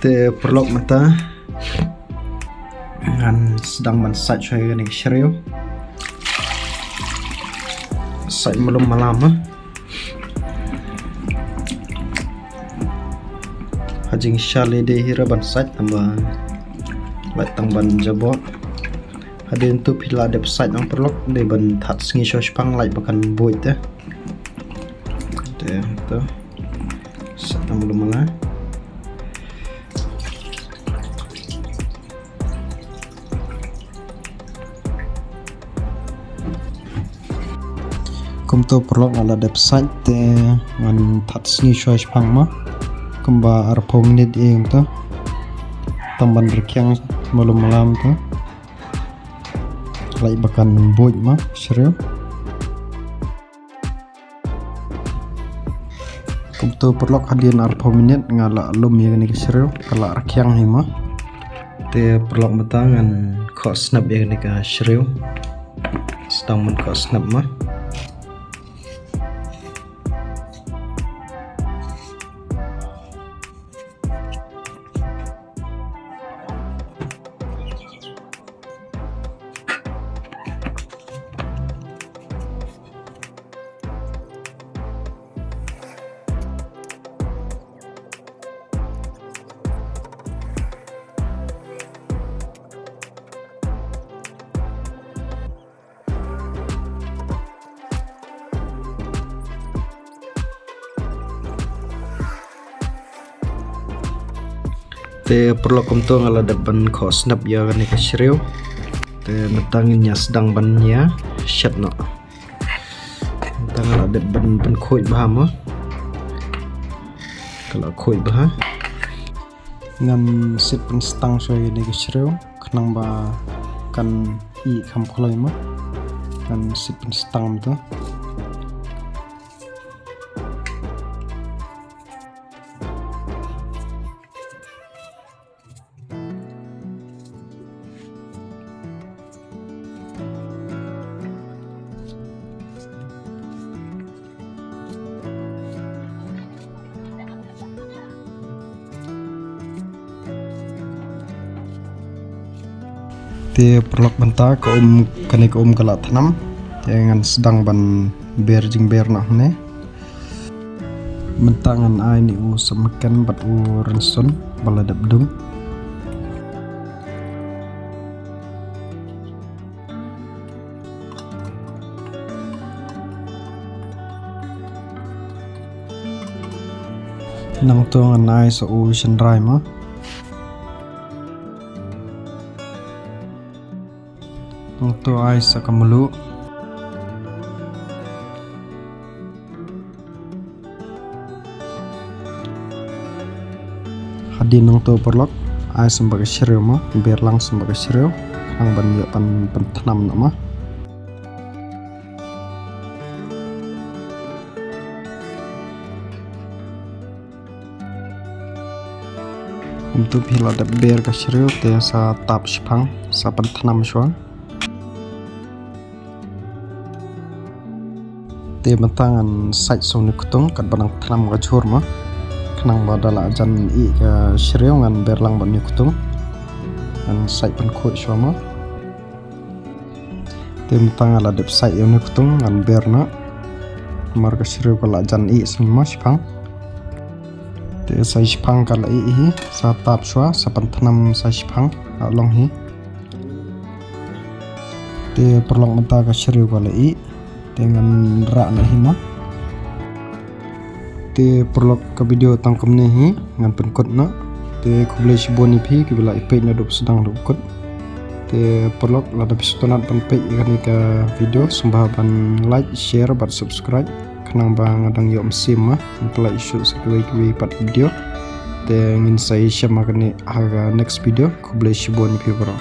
te perlok mata dengan sedang mensat saya ni serius saya belum malama hajing shale de hira bansat tambah latang ban jabo hadin tu pila de site ang perlok de ban that singi shospang lai bakan boit te tu satang belum malah kumto perlok ala website te ngan that singi shospang ma kumba arpo menit em tu tamban berkiang belum malam tu lai bakan boit ma serius kumto perlok hadian arpo menit ngala lum yang ni serius kala rakyang ni ma te perlok matangan kok snap yang ni ka serius sedang men kok snap ma te perlu kumto ngala depan ko snap ya kan ka serius te metangnya sedang bannya shot no metang ada ban khoi bahama kalau khoi bah ngam sit pen stang so ni ka serius kenang ba kan i kham kholai ma kan sit pen stang tu te perlok banta ke kani ke kala tanam dengan sedang ban ber jing ber nak ne mentangan ai ni u semakan bat u renson baladap dung nang tu ngai so u sendrai ma untuk ais akan melu hadin untuk perlok ais sebagai serius mah biar langsung sebagai serius ang banyak pentanam nama untuk bila ada biar ke serius dia sa tap sepang sa pentanam soal te mentangan site song ni kutung kat banang tanam ka jur ma kenang badala jan i ka serius ngan berlang ban ni kutung ngan site pen khoi shoma te mentangan la dep site yo ni kutung ngan berna mar ka serius ka la jan i sing ma spang te sai spang ka la i hi sa tap shwa sa pan tanam sa spang along hi te perlong menta ka serius ka la i dengan rak na hima te perlok ke video tangkem ni hi ngan penkot na te kublai siboni phi ke bila ipe na dop sedang dop kot te perlok la dap stonat pan pe kan ka video sembah ban like share bat subscribe kenang bang adang yo sim ma play isu sekali pat video te ngin sai syama kan ni aga next video kublai siboni phi bro